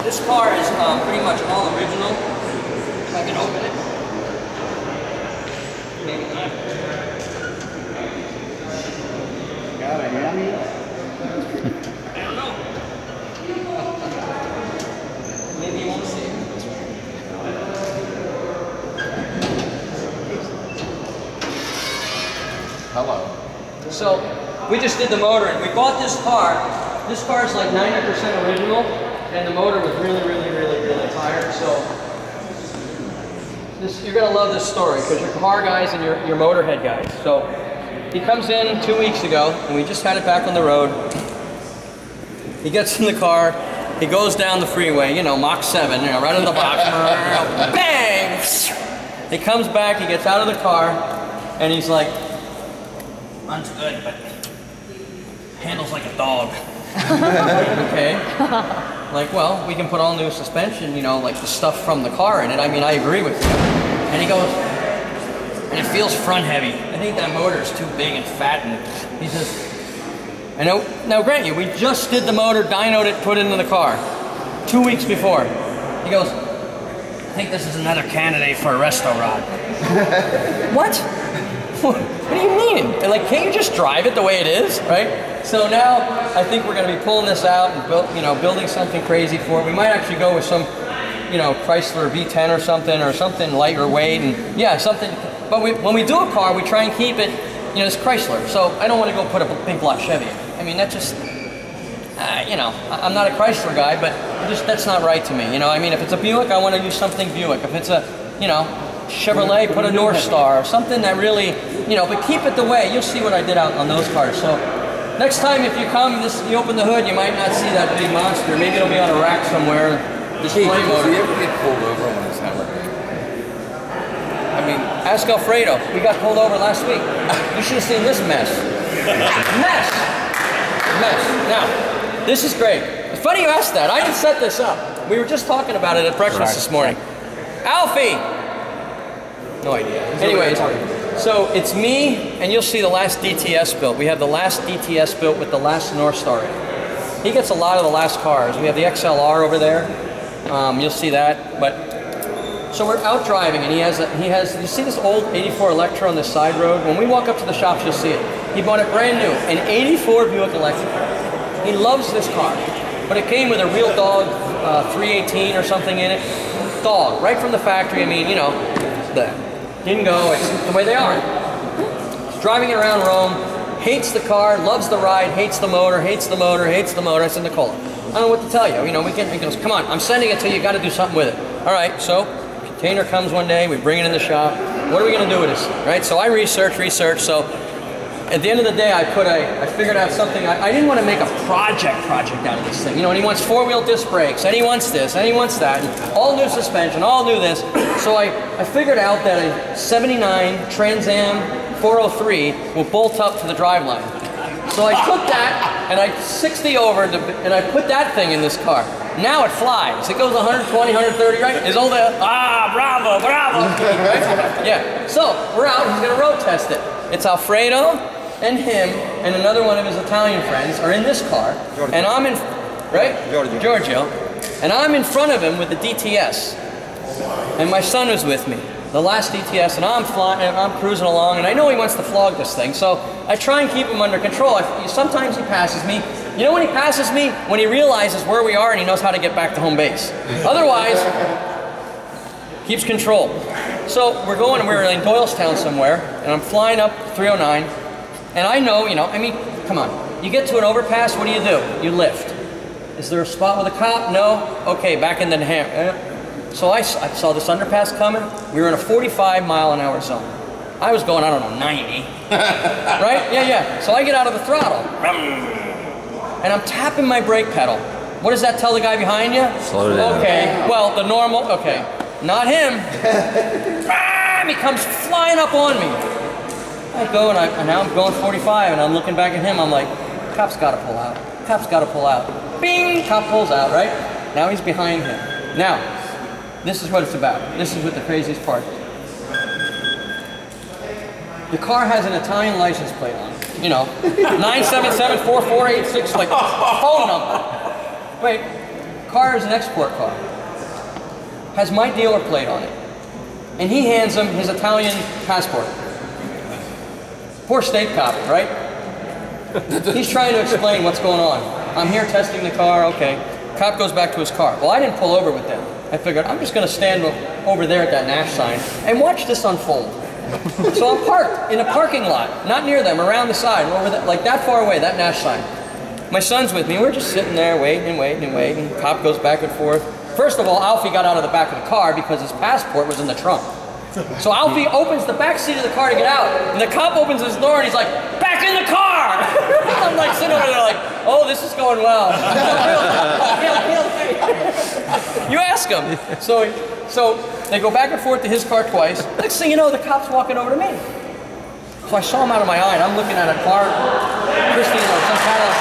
This car is pretty much all original. If I can open it. Maybe not. Got a hammy? I don't know. Maybe you won't see it. Hello. So, we just did the motor, and we bought this car. This car is like 90% original, and the motor was really tired. So, you're gonna love this story because you're car guys and you're motorhead guys. So, he comes in 2 weeks ago, and we just had it back on the road. He gets in the car, he goes down the freeway, you know, Mach 7, you know, right in the box. Bang! He comes back, he gets out of the car, and he's like, runs good, but handles like a dog. Okay. Like, well, we can put all new suspension, you know, like the stuff from the car in it. I mean, I agree with you. And he goes, and it feels front heavy. I think that motor is too big and fat. And he says, I know, now grant you, we just did the motor, dynoed it, put it into the car 2 weeks before. He goes, I think this is another candidate for a resto rod. What? What do you mean? Like, can't you just drive it the way it is, right? So now I think we're going to be pulling this out and building something crazy for it. We might actually go with some, you know, Chrysler V10 or something lighter weight, and yeah, something. But when we do a car, we try and keep it, you know, it's Chrysler. So I don't want to go put a big block Chevy in. I mean, that just, you know, I'm not a Chrysler guy, but that's not right to me. You know, I mean, if it's a Buick, I want to use something Buick. If it's a, you know, Chevrolet, put a North Star, or something that really, you know, but keep it the way. You'll see what I did out on those cars. So next time if you come, you open the hood, you might not see that big monster. Maybe it'll be on a rack somewhere. Display motor. Do you ever get pulled over when it's not working? I mean, ask Alfredo. We got pulled over last week. You should have seen this mess. Mess! Now, this is great. It's funny you asked that. I didn't set this up. We were just talking about it at breakfast this morning. Alfie! No idea. Anyways, so it's me, and you'll see the last DTS built. We have the last DTS built with the last North Star in it. He gets a lot of the last cars. We have the XLR over there. You'll see that. But so we're out driving, and he has. You see this old '84 Electra on this side road? When we walk up to the shops, you'll see it. He bought it brand new, an '84 Buick Electra. He loves this car, but it came with a real dog 318 or something in it. Dog, right from the factory. I mean, you know, didn't go. It's the way they are. He's driving it around Rome. Hates the car, loves the ride, hates the motor, hates the motor, hates the motor. I said, Nicola, I don't know what to tell you. You know, he goes, come on, I'm sending it to you, you got to do something with it. All right, so container comes one day, we bring it in the shop. What are we going to do with this? Right, so I research. So at the end of the day, I figured out something. I didn't want to make a project out of this thing. You know, and he wants four-wheel disc brakes, and he wants this, and he wants that, and all new suspension, all new this. So I figured out that a 79 Trans Am 403 will bolt up to the driveline. So I took that and I 60 over and I put that thing in this car. Now it flies. It goes 120, 130, right? It's all the, bravo, right? Yeah. So we're out. He's going to road test it. It's Alfredo and him and another one of his Italian friends are in this car. Giorgio. And I'm in, right? Giorgio. And I'm in front of him with the DTS. And my son was with me. The last DTS, and I'm flying, and I'm cruising along, and I know he wants to flog this thing, so I try and keep him under control. Sometimes he passes me. You know when he passes me? When he realizes where we are and he knows how to get back to home base. Otherwise, keeps control. So we're in Doylestown somewhere, and I'm flying up 309, and I know, you know, I mean, come on. You get to an overpass, what do? You lift. Is there a spot with a cop? No? Okay, back in the ham. So I saw this underpass coming. We were in a 45-mile-an-hour zone. I was going, I don't know, 90. Right? Yeah. So I get out of the throttle. And I'm tapping my brake pedal. What does that tell the guy behind you? Slow down. Okay. Well, the normal, okay. Not him. He comes flying up on me. I go, and now I'm going 45, and I'm looking back at him. I'm like, cop's got to pull out. Cop's got to pull out. Bing! Cop pulls out, right? Now he's behind him. Now, this is what it's about. This is what the craziest part is. The car has an Italian license plate on it. you know, 977-4486, like phone number. Wait, car is an export car. Has my dealer plate on it. And he hands him his Italian passport. Poor state cop, right? He's trying to explain what's going on. I'm here testing the car, okay. Cop goes back to his car. Well, I didn't pull over with them. I figured I'm just gonna stand over there at that Nash sign and watch this unfold. So I'm parked in a parking lot, not near them, around the side, over the, like that far away, that Nash sign. My son's with me, we're just sitting there waiting and waiting and waiting. Cop goes back and forth. First of all, Alfie got out of the back of the car because his passport was in the trunk. So Alfie opens the back seat of the car to get out, and the cop opens his door and he's like, "Back in the car!" I'm like sitting over there like, "Oh, this is going well." You ask him. So they go back and forth to his car twice. Next thing you know, the cop's walking over to me. So I saw him out of my eye, and I'm looking at a car, Christine or some kind of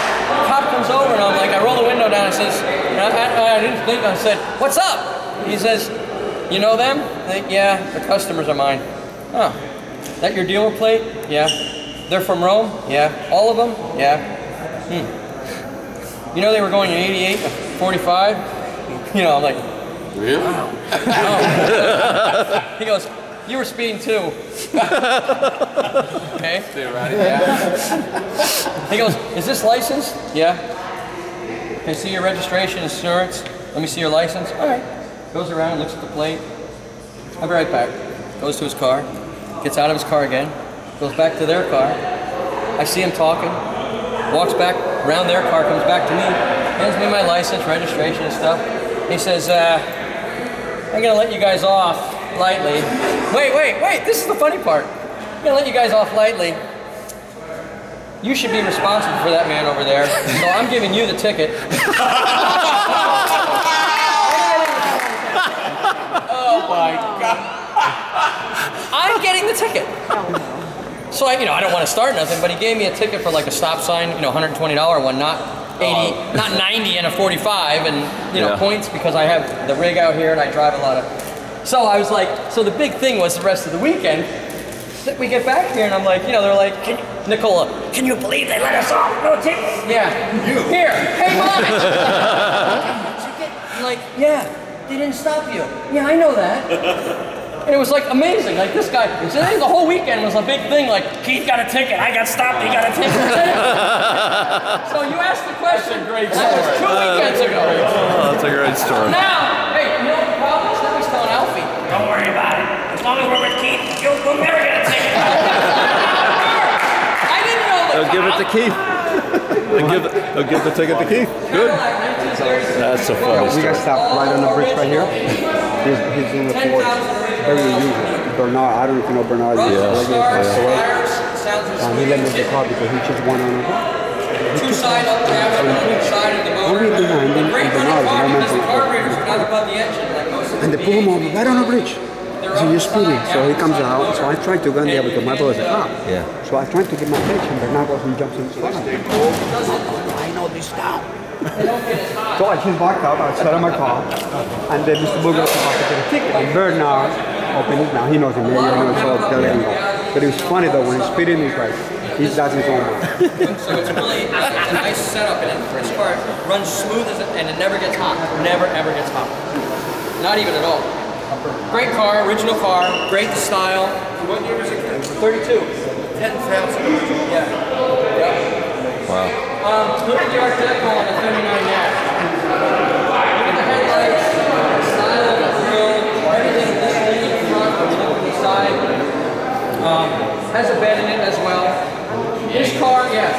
cop comes over, and I'm like, I roll the window down and says, I didn't think, I said, "What's up?" He says, "You know them?" I think, "Yeah, the customers are mine." "Oh, that your dealer plate?" "Yeah." "They're from Rome?" "Yeah." "All of them?" "Yeah." "You know they were going in 88, 45? You know, I'm like, Really? wow. Oh. He goes, "You were speeding too." Okay. He goes, "Is this licensed?" "Yeah." "Can I see your registration, insurance? Let me see your license." "All right." Goes around, looks at the plate. "I'll be right back." Goes to his car, gets out of his car again, goes back to their car. I see him talking, walks back around their car, comes back to me, hands me my license, registration and stuff. He says, "I'm gonna let you guys off lightly." Wait, this is the funny part. "I'm gonna let you guys off lightly. You should be responsible for that man over there, so I'm giving you the ticket." Oh my God. I'm getting the ticket. So I don't want to start nothing, but he gave me a ticket for like a stop sign, $120 one, not 80, not 90 and a 45, and points because I have the rig out here and I drive a lot of. So I was like, so the big thing was the rest of the weekend. That we get back here and I'm like, they're like, Nicola, can you believe they let us off? No ticket. Yeah. Here, hey mom. I'm like, yeah, they didn't stop you. Yeah, I know that. And it was like amazing, like this guy, the whole weekend was a big thing, like, Keith got a ticket, I got stopped, he got a ticket. So you asked the question, great that was 2 weekends ago. Oh, that's a great story. Now, hey, you know what the problem is? Now he's telling Alfie, don't worry about it. As long as we're with Keith, we'll never get a ticket. I didn't know that. They'll give it to Keith. They'll give the ticket to Keith. Good. That's a funny We got story. stopped right on the bridge right here. He's in the Ford. Very unusual. Bernard, I don't know if you know Bernard. He let me in the car because he just went on a car. Two side up tabs on each side of the motor. Only behind him The great and running Bernard, car because the no carburetors are not above the engine like most of And they pull him over right on the bridge. So you're speeding. So he comes out. So I tried to gun there because my brother's a cop. Yeah. So I tried to get my attention. Bernard goes and jumps in front of me. I know this down. So I just backed up, I sat in my car, and then Mr. Booger came back to get a ticket. And Bernard opened it. Now he knows him, so I'll let him go. But it was funny though, when he's speeding, he's like, he does his own way. So it's really a nice setup, and this car runs smooth as and it never gets hot. Never ever gets hot. Not even at all. Great car, original car, great style. What year was it? 32. 10,000. Yeah. Wow. Look at the Art Deco on the 39 Nash. Look at the headlights, the style of the grill, everything in the front, when you look at the side. Has a bed in it as well. This car, yeah.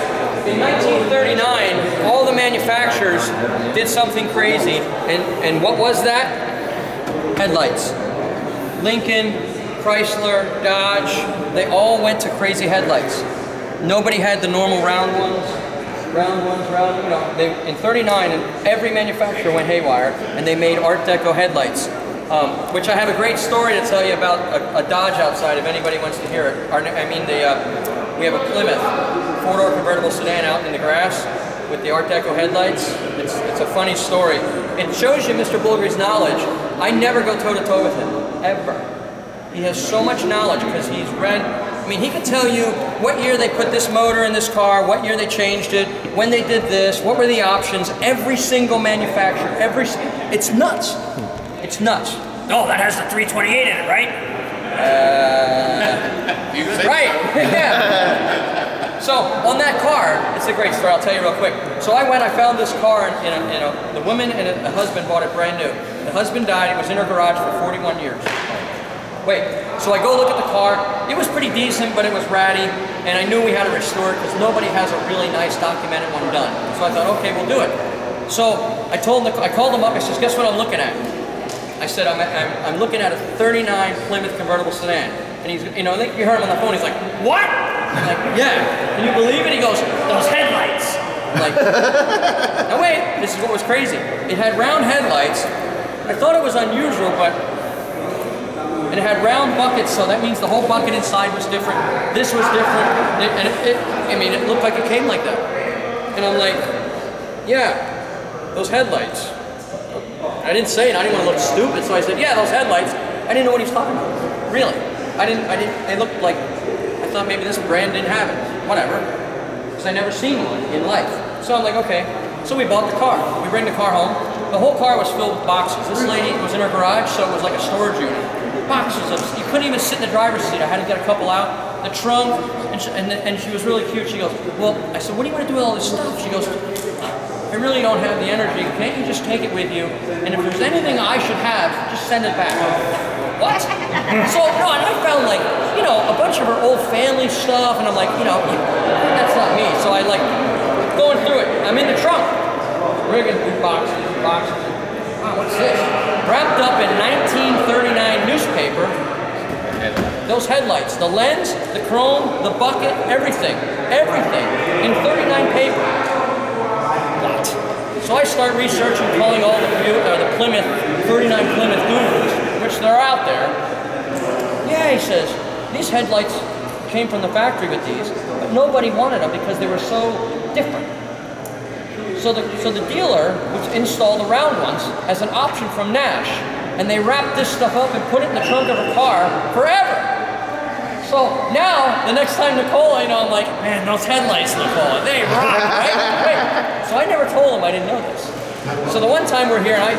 In 1939, all the manufacturers did something crazy. And what was that? Headlights. Lincoln, Chrysler, Dodge, they all went to crazy headlights. Nobody had the normal round ones. In 39, every manufacturer went haywire, and they made Art Deco headlights, which I have a great story to tell you about a Dodge outside, if anybody wants to hear it. We have a Plymouth, four-door convertible sedan out in the grass with the Art Deco headlights. It's a funny story. It shows you Mr. Bulgary's knowledge. I never go toe-to-toe with him, ever. He has so much knowledge because he's read I mean, he could tell you what year they put this motor in this car, what year they changed it, when they did this, what were the options, every single manufacturer, it's nuts. It's nuts. Oh, that has the 328 in it, right? Right, yeah. So, on that car, it's a great story, I'll tell you real quick. So I found this car, the woman and the husband bought it brand new. The husband died, it was in her garage for 41 years. Wait, so I go look at the car, it was pretty decent, but it was ratty, and I knew we had to restore it because nobody has a really nice documented one done. So I thought, okay, we'll do it. So I called him up, I said, guess what I'm looking at? I said, I'm looking at a 39 Plymouth convertible sedan. And he's, you heard him on the phone, he's like, what? I'm like, yeah. Can you believe it? He goes, those headlights. I'm like, now wait, this is what was crazy. It had round headlights. I thought it was unusual, and it had round buckets, so that means the whole bucket inside was different. This was different, and it looked like it came like that. And I'm like, yeah, those headlights. I didn't say it, I didn't want to look stupid, so I said, yeah, those headlights. I didn't know what he was talking about, really. They looked like, I thought maybe this brand didn't have it, whatever. Because I never seen one in life. So I'm like, okay. So we bought the car. We bring the car home. The whole car was filled with boxes. This lady was in her garage, so it was like a storage unit. Boxes of, you couldn't even sit in the driver's seat. I had to get a couple out. The trunk, and she was really cute. She goes, well, I said, what do you want to do with all this stuff? She goes, I really don't have the energy. Can't you just take it with you? And if there's anything I should have, just send it back. What? So, no, and I found like, a bunch of her old family stuff, and I'm like, that's not me. So I like, going through it. I'm in the trunk. Rigging through boxes. Wow, what's this? Wrapped up in 1939 newspaper. Those headlights, the lens, the chrome, the bucket, everything in 39 paper. What? So I start researching, calling all the Plymouth, 39 Plymouth gurus, which they're out there. Yeah, he says, these headlights came from the factory with these, but nobody wanted them because they were so different. So the dealer would install the round ones as an option from Nash, and they wrapped this stuff up and put it in the trunk of her car forever. So now, the next time Nicola, I'm like, man, those headlights, Nicola, they rock, right? So I never told him I didn't know this. So the one time we're here, and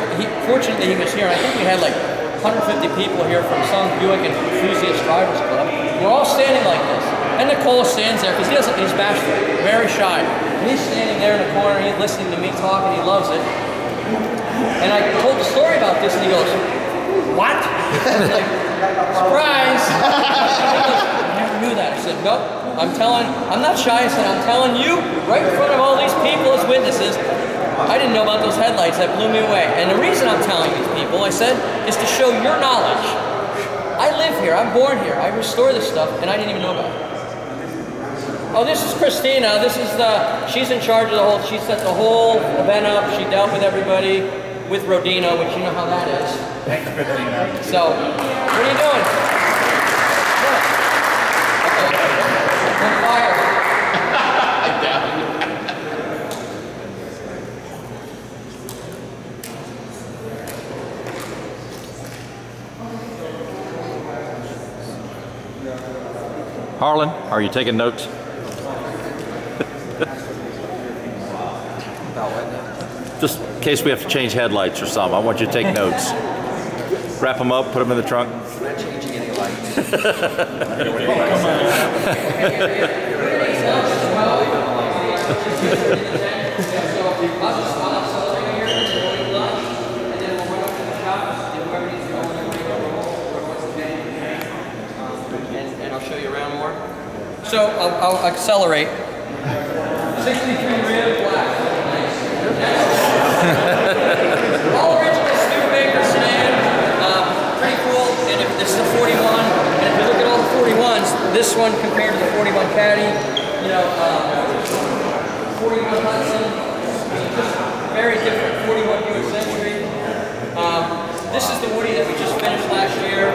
fortunately he was here, and I think we had like 150 people here from some Buick and Enthusiast Drivers Club. We're all standing like this. And Nicola stands there, because he's bashful, very shy. And he's standing there in the corner, he's listening to me talk, and he loves it. And I told the story about this, and he goes, what? I was like, surprise! I never knew that. I said, nope, I'm not shy. I said, I'm telling you, right in front of all these people as witnesses, I didn't know about those headlights. That blew me away. And the reason I'm telling these people, I said, is to show your knowledge. I live here, I'm born here, I restore this stuff, and I didn't even know about it. Oh, this is Christina. She's in charge of the whole, she set the whole event up. She dealt with everybody with Rodino, which you know how that is. Thanks, Christina. So, what are you doing? On fire. Harlan, are you taking notes? Just in case we have to change headlights or something, I want you to take notes. Wrap them up, put them in the trunk. We're not changing any lights. And I'll show you around more. So I'll accelerate. 63 rib black. All original Studebaker sedan, pretty cool. And if this is the 41, and if you look at all the 41s, this one compared to the 41 Caddy, 41 Hudson, very different. 41 Buick Century. This is the Woody that we just finished last year.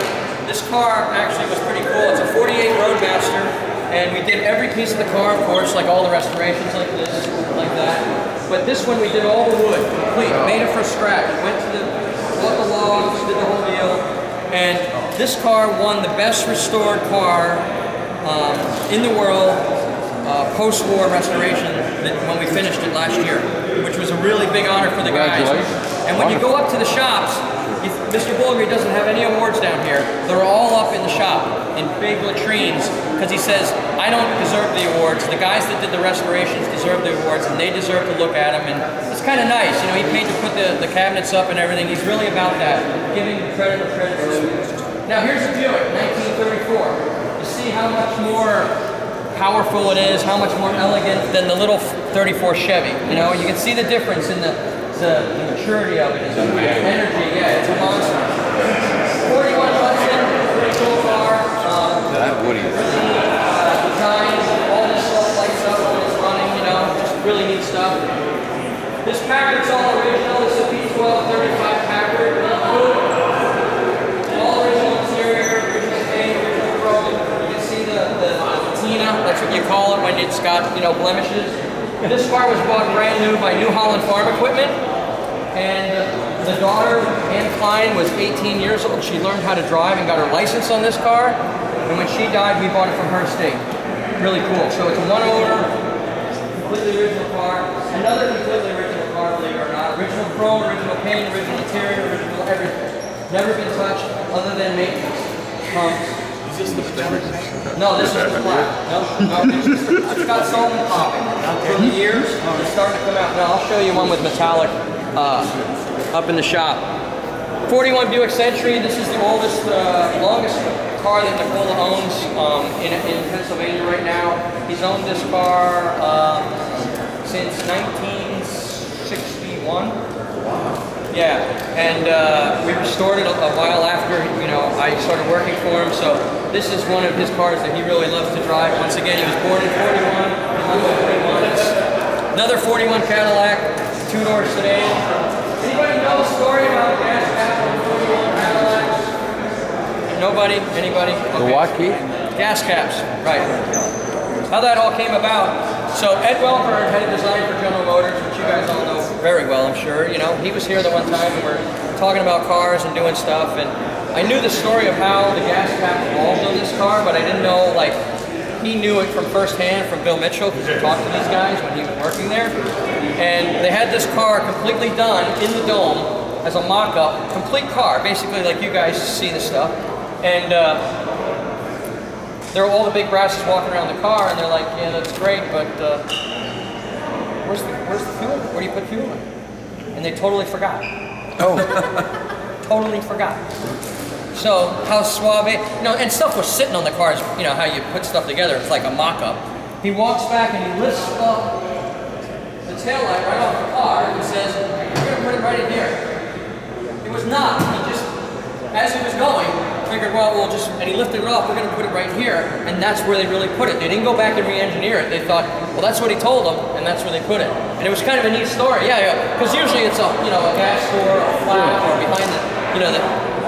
This car actually was pretty cool. It's a 48 Roadmaster, and we did every piece of the car, of course, like all the restorations like this, like that. But this one we did all the wood, complete, made it from scratch. Went to bought the logs, did the whole deal. And this car won the best restored car in the world post-war restoration when we finished it last year, which was a really big honor for the guys. And when you go up to the shops, Mr. Bulgari doesn't have any awards down here. They're all up in the shop in big latrines because he says, I don't deserve the awards. The guys that did the restorations deserve the awards and they deserve to look at them. And it's kind of nice. You know, he paid to put the cabinets up and everything. He's really about that, giving credit where credit's due. Now here's the Buick, 1934. You see how much more powerful it is, how much more elegant than the little 34 Chevy. You know, you can see the difference in the maturity of it, the energy. Yeah, it's a monster. 41 Hudson, pretty cool car. That Woody. Design, all this stuff lights up when it's running, you know, just really neat stuff. This Packard's all original. This is a P12 35 Packard. All original interior, original paint, original chrome. You can see the patina, that's what you call it when it's got, you know, blemishes. This car was bought brand new by New Holland Farm Equipment. And the daughter, Ann Klein, was 18 years old. She learned how to drive and got her license on this car. And when she died, we bought it from her estate. Really cool. So it's a one owner, completely original car. Another completely original car, believe it or not. Original chrome, original paint, original interior, original everything. Never been touched other than maintenance. Is this the sticker? No, this is the black. No, it's got salt and popping. From the years, it's starting to come out. Now I'll show you one with metallic up in the shop. 41 Buick Century. This is the oldest, longest car that Nicola owns in Pennsylvania right now. He's owned this car since 1961. Yeah, and we restored it a while after, you know, I started working for him. So this is one of his cars that he really loves to drive. Once again, he was born in 41. Another 41 Cadillac, two-door sedan. Anybody know the story about gas cap on 41 Cadillacs? Nobody? Anybody? Okay. The what key? Gas caps, right. How that all came about. So Ed Welburn had a design for General Motors, which you guys all know very well, I'm sure. You know, he was here the one time and we're talking about cars and doing stuff, and I knew the story of how the gas cap evolved on this car, but I didn't know, like, he knew it from firsthand from Bill Mitchell, because he talked to these guys when he was working there. And they had this car completely done in the dome as a mock-up, complete car, basically like you guys see this stuff. And there were all the big brasses walking around the car, and they're like, yeah, that's great, but where's the fuel? Where do you put fuel in? And they totally forgot. Oh. Totally forgot. So how suave, you know, and stuff was sitting on the cars, you know, how you put stuff together, it's like a mock-up. He walks back and he lifts up the taillight right off the car and says, we're gonna put it right in here. It was not, he just, as he was going, figured, well, we'll just, and he lifted it off, we're gonna put it right here, and that's where they really put it. They didn't go back and re-engineer it. They thought, well, that's what he told them, and that's where they put it. And it was kind of a neat story, yeah, because usually it's a, you know, a gas store, or a flat, or behind the, you know,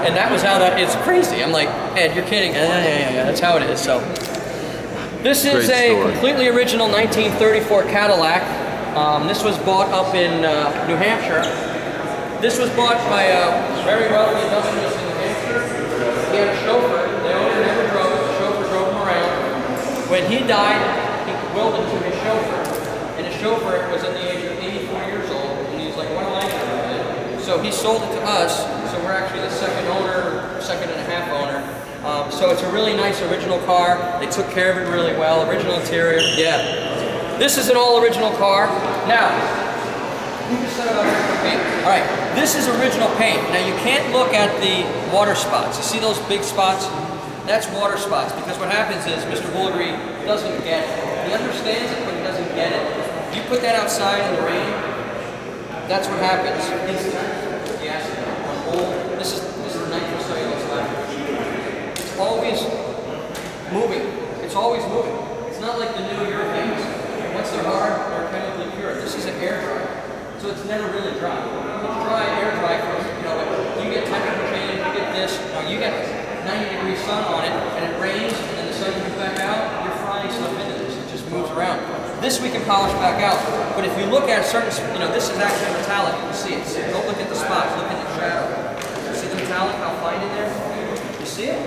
and that was how that, it's crazy. I'm like, Ed, you're kidding. Yeah, that's how it is. So this is a completely original 1934 Cadillac. This was bought up in New Hampshire. This was bought by a very wealthy industrialist in New Hampshire. He had a chauffeur. The owner never drove it. The chauffeur drove him around. When he died, he willed it to his chauffeur. And his chauffeur was at the age of 84 years old. And he's like, what am I going to do with it? So he sold it to us. So we're actually the second owner, second and a half owner. So it's a really nice original car. They took care of it really well. Original interior. Yeah. This is an all original car. Now, you just set it up for paint. All right. This is original paint. Now you can't look at the water spots. You see those big spots? That's water spots, because what happens is Mr. Bulgari doesn't get it. He understands it, but he doesn't get it. You put that outside in the rain, that's what happens. This is nitrocellulose lacquer. It's always moving. It's always moving. It's not like the new urethanes. Once they're hard, they're chemically pure. This is an air dry, so it's never really dry. It's dry, air dry. You know, you get temperature change, you get this. You get 90-degree sun on it, and it rains, and then the sun comes back out. You're frying stuff into this. It just moves around. This we can polish back out, but if you look at certain, you know, this is actually metallic. You can see it. Don't look at the spots. Look at the shadow. See the metallic, how fine in there? You see it?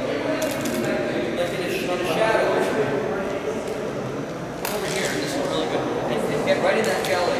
Look at it shine. in the shadows. Come over here. This is really good. And get right in that jelly.